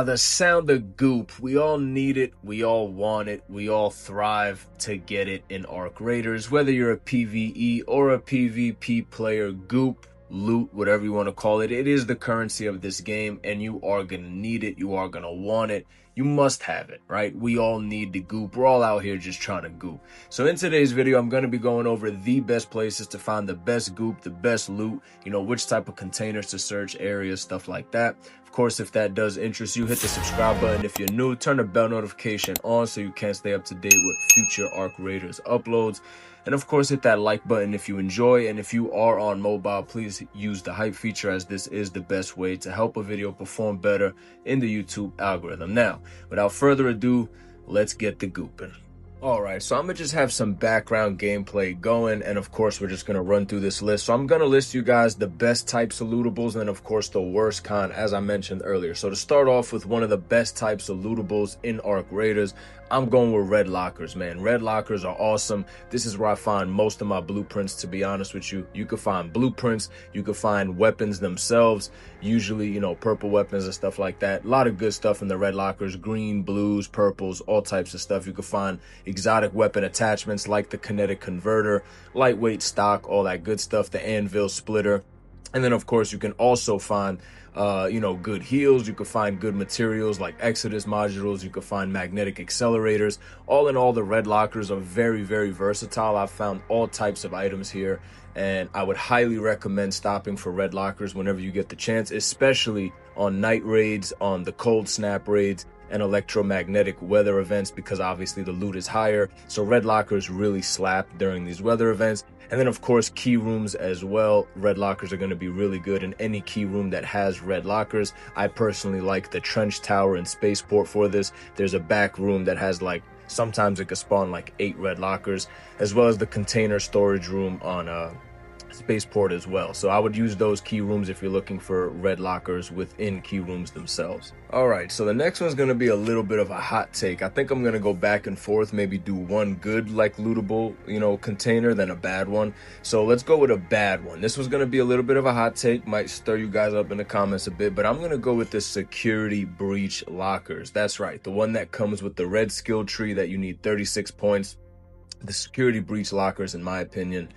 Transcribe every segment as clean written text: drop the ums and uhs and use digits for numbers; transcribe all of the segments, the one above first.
The sound of goop. We all need it. We all want it. We all thrive to get it in Arc Raiders. Whether you're a PvE or a PvP player, goop, loot, whatever you want to call it, it is the currency of this game, and you are going to need it. You are going to want it. You must have it, right? We all need the goop. We're all out here just trying to goop. So in today's video, I'm going to be going over the best places to find the best goop, the best loot, which type of containers to search, areas, stuff like that. Of course, if that does interest you, hit the subscribe button. If you're new, turn the bell notification on so you can stay up to date with future Arc Raiders uploads. And of course, hit that like button if you enjoy. And if you are on mobile, please use the hype feature, as this is the best way to help a video perform better in the YouTube algorithm. Now, without further ado, let's get the gooping. Alright, so I'm going to just have some background gameplay going, and of course we're just going to run through this list. So I'm going to list you guys the best types of lootables and of course the worst kind, as I mentioned earlier. So to start off with one of the best types of lootables in Arc Raiders, I'm going with red lockers, man. Red lockers are awesome. This is where I find most of my blueprints, to be honest with you. You can find blueprints, you can find weapons themselves, usually, purple weapons and stuff like that. A lot of good stuff in the red lockers, green, blues, purples, all types of stuff. You can find exotic weapon attachments like the kinetic converter, lightweight stock, all that good stuff, the anvil splitter. And then, of course, you can also find good heals. You can find good materials like Exodus modules. You can find magnetic accelerators. All in all, the red lockers are very, very versatile. I've found all types of items here, and I would highly recommend stopping for red lockers whenever you get the chance, especially on night raids, on the cold snap raids, and electromagnetic weather events, because obviously the loot is higher. So red lockers really slap during these weather events. And then of course key rooms as well. Red lockers are going to be really good in any key room that has red lockers. I personally like the trench tower and spaceport for this. There's a back room that has sometimes it could spawn 8 red lockers, as well as the container storage room on spaceport as well. So I would use those key rooms if you're looking for red lockers within key rooms themselves. All right, so the next one's going to be a little bit of a hot take. I think I'm going to go back and forth, maybe do one good lootable container, then a bad one. So let's go with a bad one. This was going to be a little bit of a hot take, might stir you guys up in the comments a bit, but I'm going to go with the security breach lockers. That's right, the one that comes with the red skill tree that you need 36 points. The security breach lockers, in my opinion,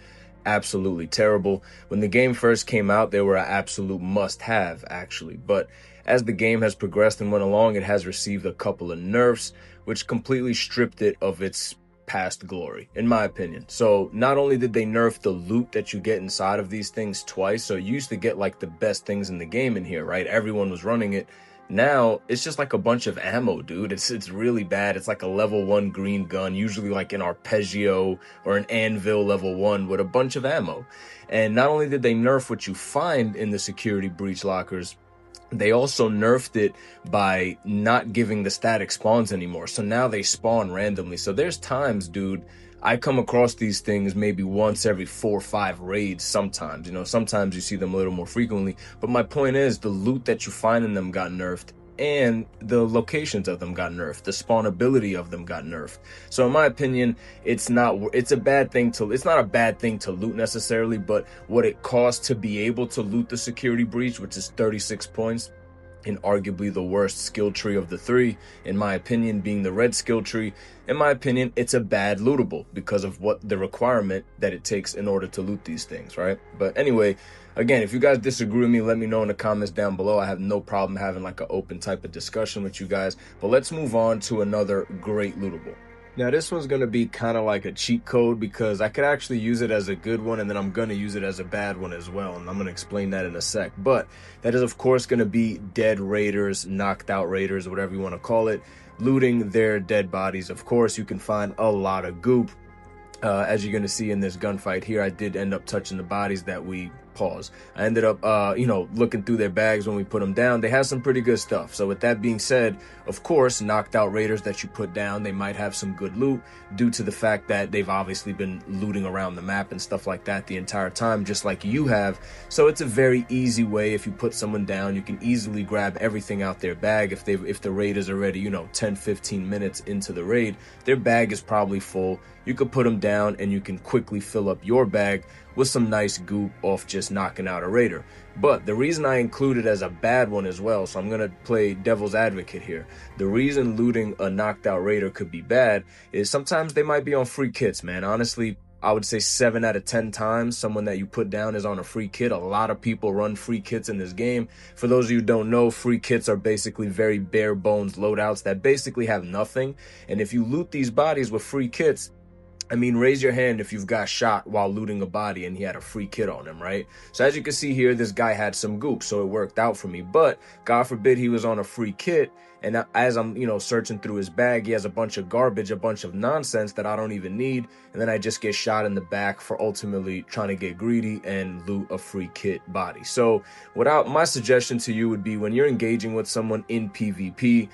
absolutely terrible. When the game first came out, they were an absolute must-have, actually. But as the game has progressed and went along, it has received a couple of nerfs, which completely stripped it of its past glory, in my opinion. So not only did they nerf the loot that you get inside of these things twice, so you used to get the best things in the game in here, right? Everyone was running it. Now it's just a bunch of ammo, dude. It's really bad. It's like a level 1 green gun, usually an Arpeggio or an Anvil level 1 with a bunch of ammo. And not only did they nerf what you find in the security breach lockers, they also nerfed it by not giving the static spawns anymore. So now they spawn randomly. So there's times, dude, I come across these things maybe once every 4 or 5 raids sometimes. Sometimes you see them a little more frequently. But my point is, the loot that you find in them got nerfed, and the locations of them got nerfed. The spawnability of them got nerfed. So in my opinion, it's not a bad thing to loot necessarily, but what it costs to be able to loot the security breach, which is 36 points, in arguably the worst skill tree of the 3, in my opinion, being the red skill tree. In my opinion, it's a bad lootable because of what the requirement that it takes in order to loot these things, right? But anyway, again, if you guys disagree with me, let me know in the comments down below. I have no problem having an open type of discussion with you guys. But let's move on to another great lootable. Now, this one's going to be kind of like a cheat code, because I could actually use it as a good one, and then I'm going to use it as a bad one as well, and I'm going to explain that in a sec. But that is, of course, going to be dead raiders, knocked out raiders, whatever you want to call it, looting their dead bodies. Of course, you can find a lot of goop. As you're going to see in this gunfight here, I did end up touching the bodies that we pause. I ended up, looking through their bags when we put them down. They have some pretty good stuff. So with that being said, of course, knocked out raiders that you put down, they might have some good loot due to the fact that they've obviously been looting around the map and stuff like that the entire time, just like you have. So it's a very easy way. If you put someone down, you can easily grab everything out their bag. If the raid is already, 10-15 minutes into the raid, their bag is probably full. You could put them down and you can quickly fill up your bag with some nice goop off just knocking out a raider. But the reason I include it as a bad one as well, so I'm going to play devil's advocate here. The reason looting a knocked out raider could be bad is sometimes they might be on free kits, man. Honestly, I would say 7 out of 10 times someone that you put down is on a free kit. A lot of people run free kits in this game. For those of you who don't know, free kits are basically very bare bones loadouts that basically have nothing. And if you loot these bodies with free kits, I mean, raise your hand if you've got shot while looting a body and he had a free kit on him, right? So as you can see here, this guy had some goop, so it worked out for me. But God forbid he was on a free kit, and as I'm, searching through his bag, he has a bunch of garbage, a bunch of nonsense that I don't even need, and then I just get shot in the back for ultimately trying to get greedy and loot a free kit body. So my suggestion to you would be, when you're engaging with someone in PvP,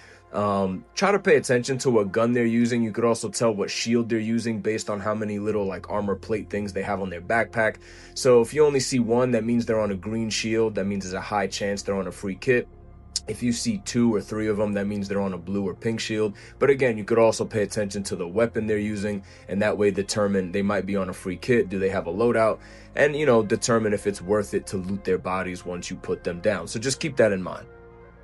try to pay attention to what gun they're using. You could also tell what shield they're using based on how many little like armor plate things they have on their backpack. So if you only see one, that means they're on a green shield. That means there's a high chance they're on a free kit. If you see 2 or 3 of them, that means they're on a blue or pink shield. But again, you could also pay attention to the weapon they're using, and that way determine they might be on a free kit. Do they have a loadout? And, determine if it's worth it to loot their bodies once you put them down. So just keep that in mind.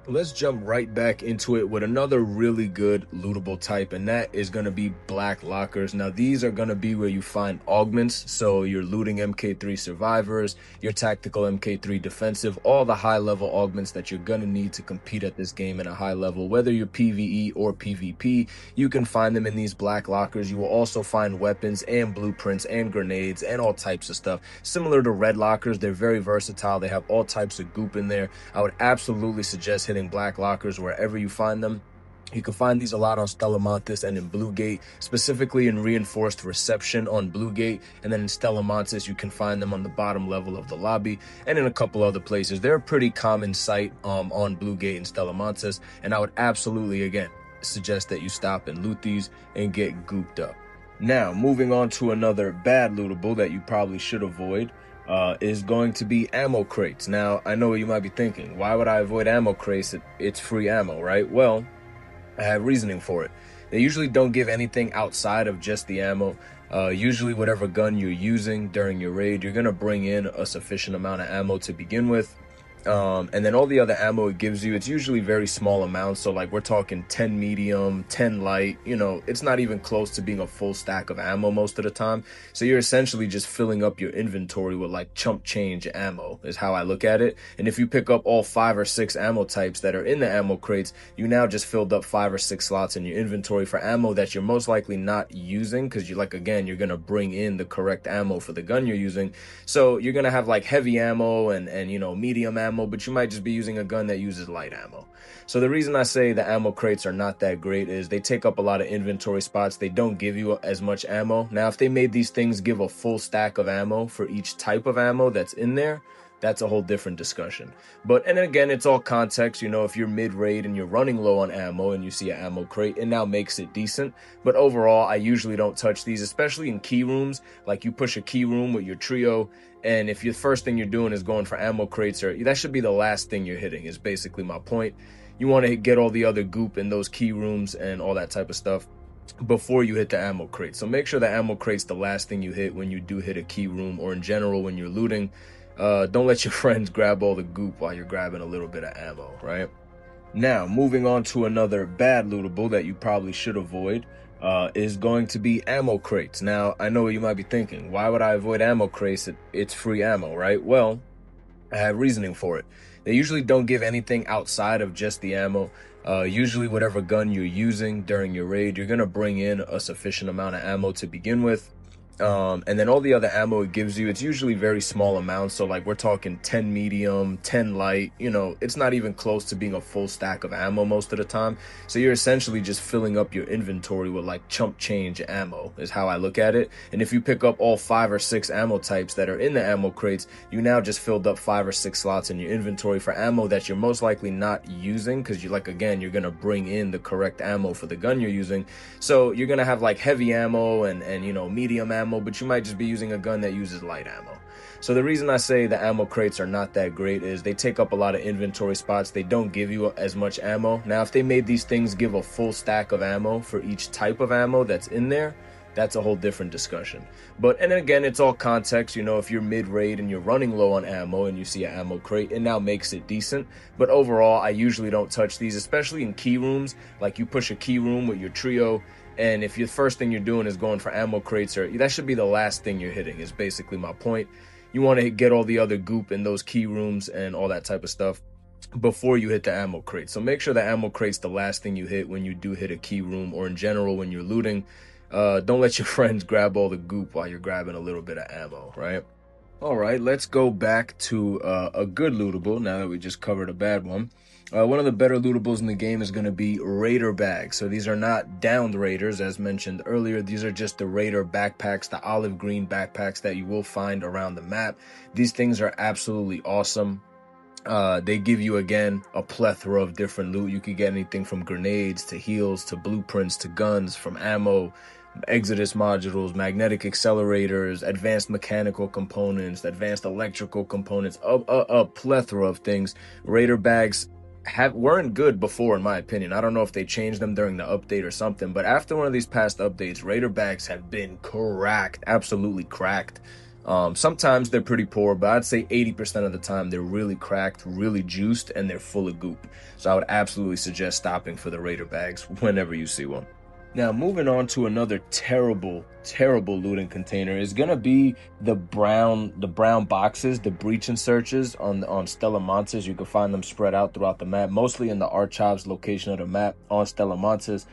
Let's jump right back into it with another really good lootable type, and that is going to be black lockers. Now, these are going to be where you find augments, so you're looting MK3 survivors, your tactical MK3 defensive, all the high-level augments that you're going to need to compete at this game at a high level. Whether you're PvE or PvP, you can find them in these black lockers. You will also find weapons and blueprints and grenades and all types of stuff. Similar to red lockers, they're very versatile. They have all types of goop in there. I would absolutely suggest hitting black lockers wherever you find them. You can find these a lot on Stella Montis and in Bluegate, specifically in reinforced reception on Bluegate, and then in Stella Montis you can find them on the bottom level of the lobby and in a couple other places. They're a pretty common sight on Bluegate and Stella Montis, and I would absolutely again suggest that you stop and loot these and get gooped up. Now, moving on to another bad lootable that you probably should avoid is going to be ammo crates. Now, I know what you might be thinking. Why would I avoid ammo crates? It's free ammo, right? Well, I have reasoning for it. They usually don't give anything outside of just the ammo. Usually whatever gun you're using during your raid, you're going to bring in a sufficient amount of ammo to begin with. And then all the other ammo it gives you, it's usually very small amounts. So like we're talking 10 medium, 10 light, it's not even close to being a full stack of ammo most of the time. So you're essentially just filling up your inventory with like chump change ammo is how I look at it. And if you pick up all 5 or 6 ammo types that are in the ammo crates, you now just filled up 5 or 6 slots in your inventory for ammo that you're most likely not using, because you're you're going to bring in the correct ammo for the gun you're using. So you're going to have like heavy ammo and medium ammo, but you might just be using a gun that uses light ammo. So the reason I say the ammo crates are not that great is they take up a lot of inventory spots. They don't give you as much ammo. Now, if they made these things give a full stack of ammo for each type of ammo that's in there, that's a whole different discussion. And again, it's all context. If you're mid-raid and you're running low on ammo and you see an ammo crate, it now makes it decent. But overall, I usually don't touch these, especially in key rooms. Like you push a key room with your trio, and if your first thing you're doing is going for ammo crates, that should be the last thing you're hitting, is basically my point. You want to get all the other goop in those key rooms and all that type of stuff before you hit the ammo crate. So make sure the ammo crate's the last thing you hit when you do hit a key room, or in general when you're looting. Don't let your friends grab all the goop while you're grabbing a little bit of ammo, right? Now, moving on to another bad lootable that you probably should avoid is going to be ammo crates. Now, I know what you might be thinking. Why would I avoid ammo crates? It's free ammo, right? Well, I have reasoning for it. They usually don't give anything outside of just the ammo. Usually whatever gun you're using during your raid, you're going to bring in a sufficient amount of ammo to begin with. And then all the other ammo it gives you, it's usually very small amounts. So like we're talking 10 medium, 10 light, it's not even close to being a full stack of ammo most of the time. So you're essentially just filling up your inventory with like chump change ammo is how I look at it. And if you pick up all 5 or 6 ammo types that are in the ammo crates, you now just filled up 5 or 6 slots in your inventory for ammo that you're most likely not using, because you're you're going to bring in the correct ammo for the gun you're using. So you're going to have like heavy ammo and medium ammo, but you might just be using a gun that uses light ammo. So the reason I say the ammo crates are not that great is they take up a lot of inventory spots. They don't give you as much ammo. Now, if they made these things give a full stack of ammo for each type of ammo that's in there, that's a whole different discussion. But, and again, it's all context. You know, if you're mid-raid and you're running low on ammo and you see an ammo crate, it now makes it decent. But overall, I usually don't touch these, especially in key rooms. Like, you push a key room with your trio, and if your first thing you're doing is going for ammo crates, or that should be the last thing you're hitting, is basically my point. You want to get all the other goop in those key rooms and all that type of stuff before you hit the ammo crate. So make sure the ammo crate's the last thing you hit when you do hit a key room, or in general when you're looting. Don't let your friends grab all the goop while you're grabbing a little bit of ammo, right? All right, let's go back to a good lootable now that we just covered a bad one. One of the better lootables in the game is going to be Raider bags. So these are not downed Raiders, as mentioned earlier. These are just the Raider backpacks, the olive green backpacks that you will find around the map. These things are absolutely awesome. They give you, again, a plethora of different loot. You could get anything from grenades to heals to blueprints to guns, from ammo, Exodus modules, magnetic accelerators, advanced mechanical components, advanced electrical components, a plethora of things. Raider bags weren't good before, in my opinion. I don't know if they changed them during the update or something, but after one of these past updates, Raider bags have been cracked, absolutely cracked. Sometimes they're pretty poor, but I'd say 80% of the time they're really cracked, really juiced, and they're full of goop. So I would absolutely suggest stopping for the Raider bags whenever you see one. Now, moving on to another terrible looting container is gonna be the brown boxes, the breach and searches on Stella Montes. You can find them spread out throughout the map, mostly in the Archops location of the map on Stella Montes.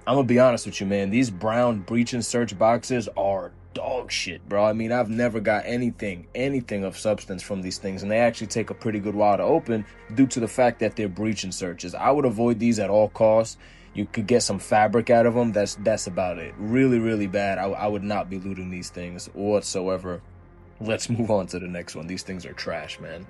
I'm gonna be honest with you, man. These brown breach and search boxes are dog shit, bro. I mean, I've never got anything of substance from these things, and they actually take a pretty good while to open due to the fact that they're breach and searches. I would avoid these at all costs. You could get some fabric out of them. That's about it. Really bad. I would not be looting these things whatsoever. Let's move on to the next one. These things are trash, man.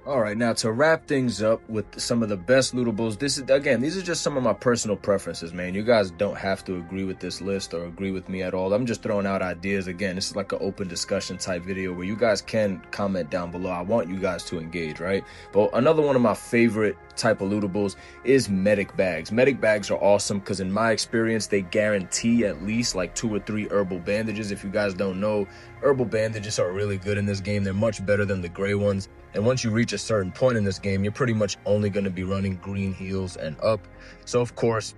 All right, now to wrap things up with some of the best lootables, these are just some of my personal preferences, man. You guys don't have to agree with this list or agree with me at all. I'm just throwing out ideas. Again, this is like an open discussion type video where you guys can comment down below. I want you guys to engage, right? But another one of my favorite type of lootables is medic bags. Medic bags are awesome because in my experience, they guarantee at least like 2 or 3 herbal bandages. If you guys don't know, herbal bandages are really good in this game. They're much better than the gray ones. And once you reach a certain point in this game, you're pretty much only going to be running green heals and up. So, of course,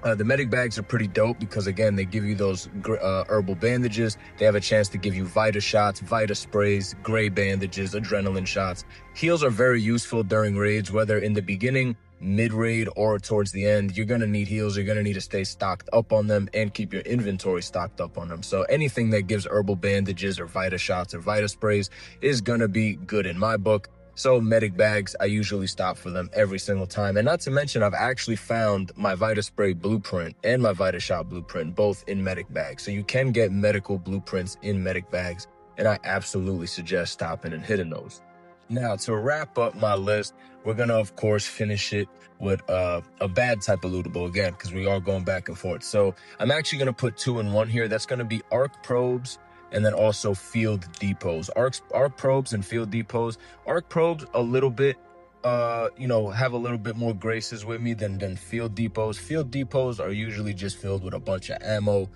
the medic bags are pretty dope because, again, they give you those herbal bandages. They have a chance to give you Vita shots, Vita sprays, gray bandages, adrenaline shots. Heals are very useful during raids, whether in the beginning, mid-raid, or towards the end. You're going to need heals. You're going to need to stay stocked up on them and keep your inventory stocked up on them. So anything that gives herbal bandages or Vita shots or Vita sprays is going to be good in my book. So medic bags, I usually stop for them every single time. And not to mention, I've actually found my Vita spray blueprint and my Vita shot blueprint both in medic bags. So you can get medical blueprints in medic bags, and I absolutely suggest stopping and hitting those. Now, to wrap up my list, we're going to, of course, finish it with a bad type of lootable again, because we are going back and forth. So I'm actually going to put 2 in 1 here. That's going to be arc probes and then also field depots. Arc probes and field depots. Arc probes a little bit, have a little bit more graces with me than field depots. Field depots are usually just filled with a bunch of ammo.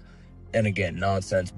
And again, nonsense,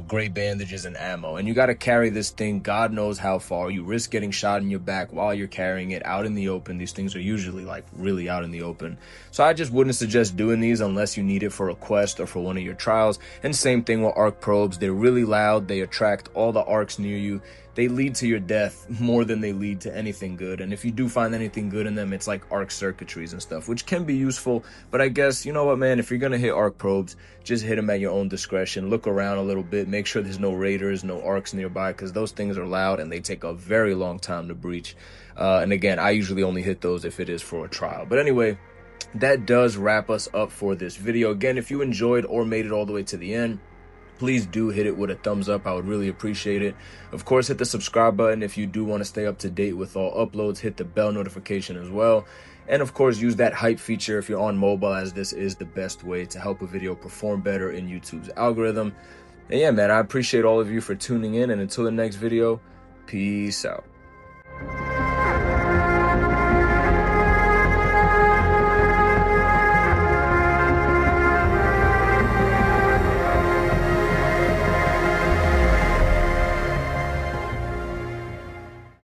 gray bandages and ammo. And you got to carry this thing God knows how far. You risk getting shot in your back while you're carrying it out in the open. These things are usually like really out in the open. So I just wouldn't suggest doing these unless you need it for a quest or for one of your trials. And same thing with arc probes. They're really loud. They attract all the arcs near you. They lead to your death more than they lead to anything good. And if you do find anything good in them, it's like arc circuitries and stuff, which can be useful. But I guess, you know what, man, if you're going to hit arc probes, just hit them at your own discretion. Look around a little bit. Make sure there's no raiders, no arcs nearby, because those things are loud and they take a very long time to breach. And again, I usually only hit those if it is for a trial. But anyway, that does wrap us up for this video. Again, if you enjoyed or made it all the way to the end, please do hit it with a thumbs up. I would really appreciate it. Of course, hit the subscribe button if you do want to stay up to date with all uploads. Hit the bell notification as well. And of course, use that hype feature if you're on mobile, as this is the best way to help a video perform better in YouTube's algorithm. And yeah, man, I appreciate all of you for tuning in. And until the next video, peace out.